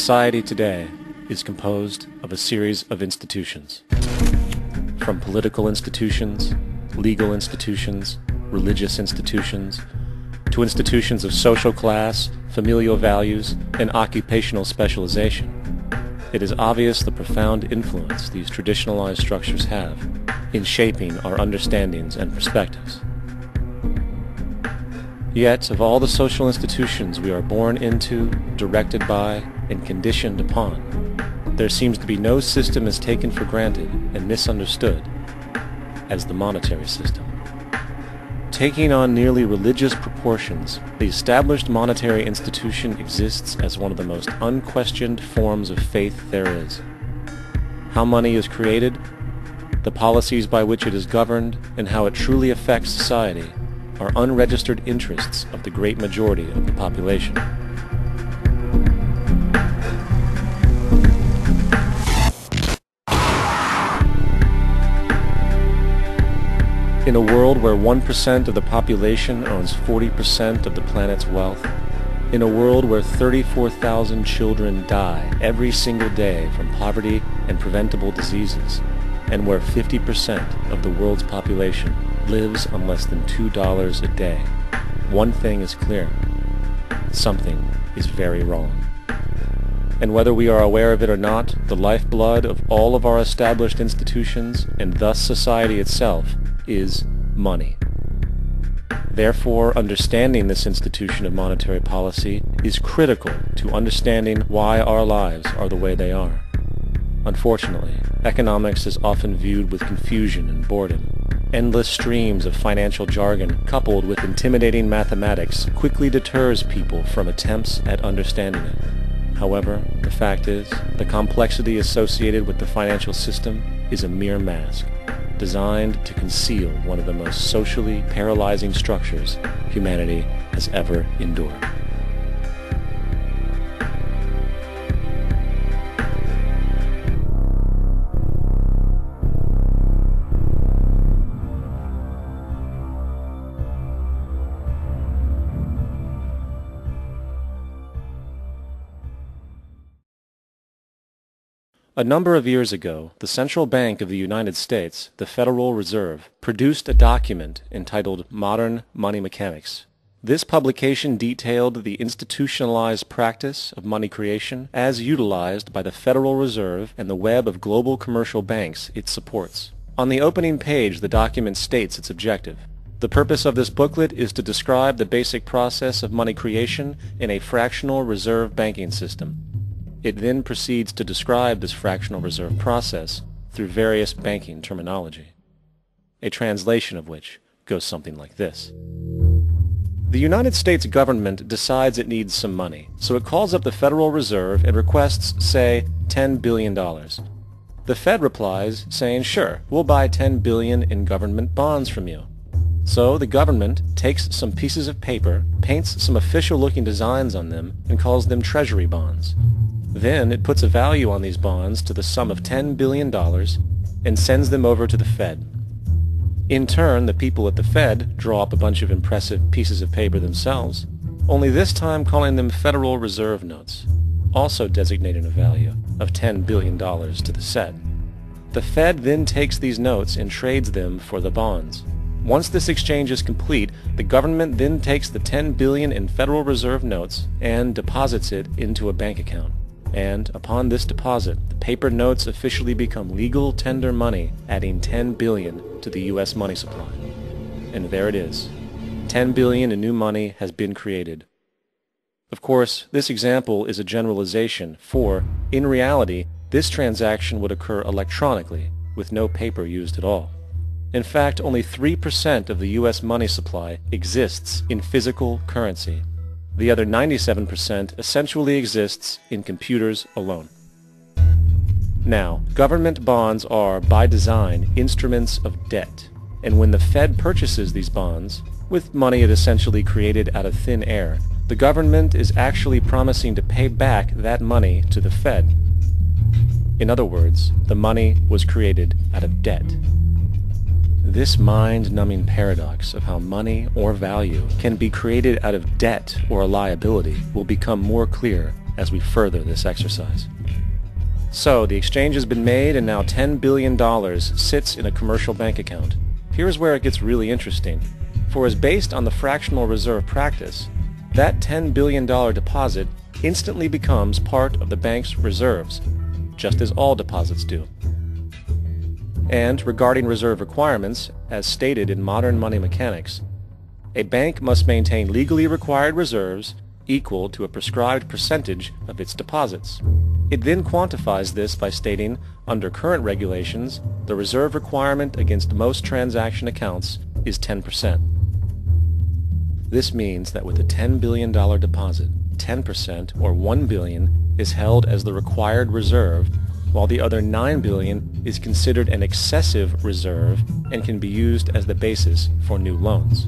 Society today is composed of a series of institutions. From political institutions, legal institutions, religious institutions, to institutions of social class, familial values, and occupational specialization. It is obvious the profound influence these traditionalized structures have in shaping our understandings and perspectives. Yet, of all the social institutions we are born into, directed by, and conditioned upon, there seems to be no system as taken for granted and misunderstood as the monetary system. Taking on nearly religious proportions, the established monetary institution exists as one of the most unquestioned forms of faith there is. How money is created, the policies by which it is governed, and how it truly affects society are unregistered interests of the great majority of the population. In a world where 1% of the population owns 40% of the planet's wealth, in a world where 34,000 children die every single day from poverty and preventable diseases, and where 50% of the world's population lives on less than $2 a day, one thing is clear: something is very wrong. And whether we are aware of it or not, the lifeblood of all of our established institutions, and thus society itself, is money. Therefore, understanding this institution of monetary policy is critical to understanding why our lives are the way they are. Unfortunately, economics is often viewed with confusion and boredom. Endless streams of financial jargon coupled with intimidating mathematics quickly deters people from attempts at understanding it. However, the fact is, the complexity associated with the financial system is a mere mask, designed to conceal one of the most socially paralyzing structures humanity has ever endured. A number of years ago, the Central Bank of the United States, the Federal Reserve, produced a document entitled Modern Money Mechanics. This publication detailed the institutionalized practice of money creation as utilized by the Federal Reserve and the web of global commercial banks it supports. On the opening page, the document states its objective. The purpose of this booklet is to describe the basic process of money creation in a fractional reserve banking system. It then proceeds to describe this fractional reserve process through various banking terminology, a translation of which goes something like this. The United States government decides it needs some money, so it calls up the Federal Reserve and requests, say, $10 billion. The Fed replies, saying, sure, we'll buy $10 billion in government bonds from you. So the government takes some pieces of paper, paints some official-looking designs on them, and calls them treasury bonds. Then it puts a value on these bonds to the sum of $10 billion and sends them over to the Fed. In turn, the people at the Fed draw up a bunch of impressive pieces of paper themselves, only this time calling them Federal Reserve notes, also designating a value of $10 billion to the Fed. The Fed then takes these notes and trades them for the bonds. Once this exchange is complete, the government then takes the $10 billion in Federal Reserve notes and deposits it into a bank account. And upon this deposit, the paper notes officially become legal tender money, adding $10 billion to the U.S. money supply. And there it is. $10 billion in new money has been created. Of course, this example is a generalization, for, in reality, this transaction would occur electronically, with no paper used at all. In fact, only 3% of the U.S. money supply exists in physical currency. The other 97% essentially exists in computers alone. Now, government bonds are, by design, instruments of debt, and when the Fed purchases these bonds, with money it essentially created out of thin air, the government is actually promising to pay back that money to the Fed. In other words, the money was created out of debt. This mind-numbing paradox of how money or value can be created out of debt or a liability will become more clear as we further this exercise. So, the exchange has been made and now $10 billion sits in a commercial bank account. Here's where it gets really interesting. For as based on the fractional reserve practice, that $10 billion deposit instantly becomes part of the bank's reserves, just as all deposits do. And regarding reserve requirements, as stated in modern money mechanics, a bank must maintain legally required reserves equal to a prescribed percentage of its deposits. It then quantifies this by stating, under current regulations, the reserve requirement against most transaction accounts is 10%. This means that with a $10 billion deposit, 10% or $1 billion is held as the required reserve, while the other $9 billion is considered an excessive reserve and can be used as the basis for new loans.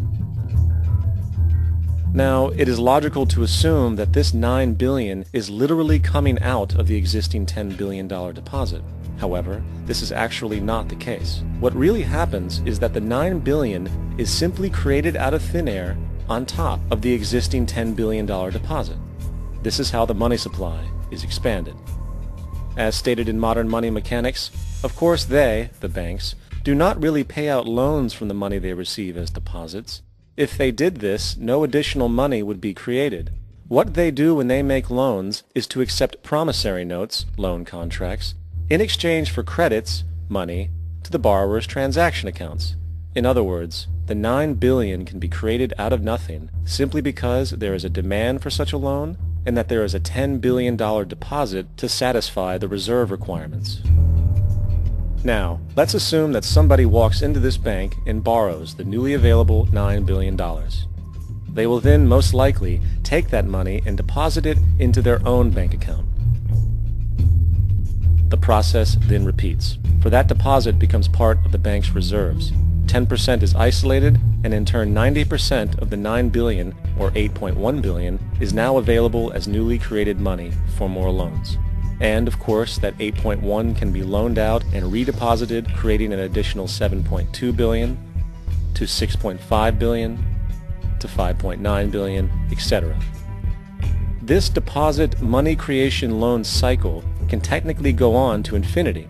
Now, it is logical to assume that this $9 billion is literally coming out of the existing $10 billion deposit. However, this is actually not the case. What really happens is that the $9 billion is simply created out of thin air on top of the existing $10 billion deposit. This is how the money supply is expanded. As stated in modern money mechanics, of course they, the banks, do not really pay out loans from the money they receive as deposits. If they did this, no additional money would be created. What they do when they make loans is to accept promissory notes, loan contracts, in exchange for credits, money, to the borrower's transaction accounts. In other words, the $9 billion can be created out of nothing simply because there is a demand for such a loan and that there is a $10 billion deposit to satisfy the reserve requirements. Now, let's assume that somebody walks into this bank and borrows the newly available $9 billion. They will then most likely take that money and deposit it into their own bank account. The process then repeats, for that deposit becomes part of the bank's reserves. 10% is isolated, and in turn 90% of the $9 billion, or $8.1 billion, is now available as newly created money for more loans. And, of course, that 8.1 can be loaned out and redeposited, creating an additional 7.2 billion, to 6.5 billion, to 5.9 billion, etc. This deposit money creation loan cycle can technically go on to infinity.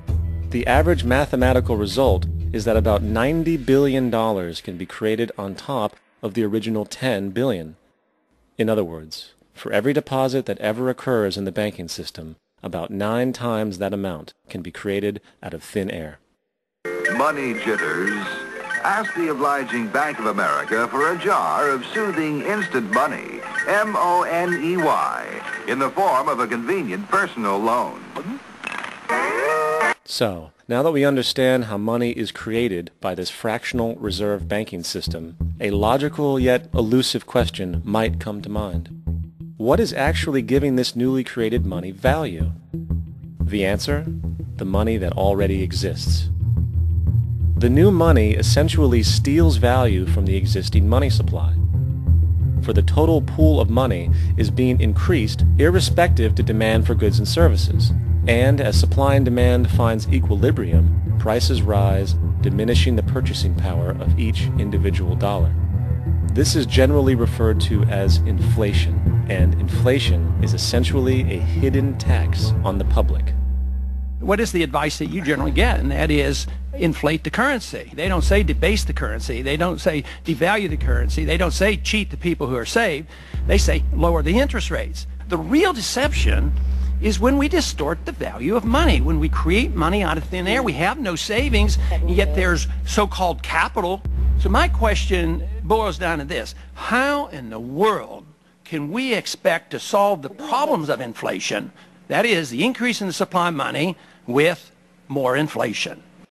The average mathematical result is that about $90 billion can be created on top of the original $10 billion. In other words, for every deposit that ever occurs in the banking system, about 9 times that amount can be created out of thin air. Money jitters? Ask the obliging Bank of America for a jar of soothing instant money, M-O-N-E-Y, in the form of a convenient personal loan. So, now that we understand how money is created by this fractional reserve banking system, a logical yet elusive question might come to mind. What is actually giving this newly created money value? The answer? The money that already exists. The new money essentially steals value from the existing money supply. For the total pool of money is being increased irrespective to demand for goods and services. And as supply and demand finds equilibrium, prices rise, diminishing the purchasing power of each individual dollar. This is generally referred to as inflation, and inflation is essentially a hidden tax on the public. What is the advice that you generally get? And that is, inflate the currency. They don't say debase the currency. They don't say devalue the currency. They don't say cheat the people who are saved. They say lower the interest rates. The real deception is when we distort the value of money. When we create money out of thin air, we have no savings, and yet there's so-called capital. So my question boils down to this: how in the world can we expect to solve the problems of inflation, that is, the increase in the supply of money, with more inflation?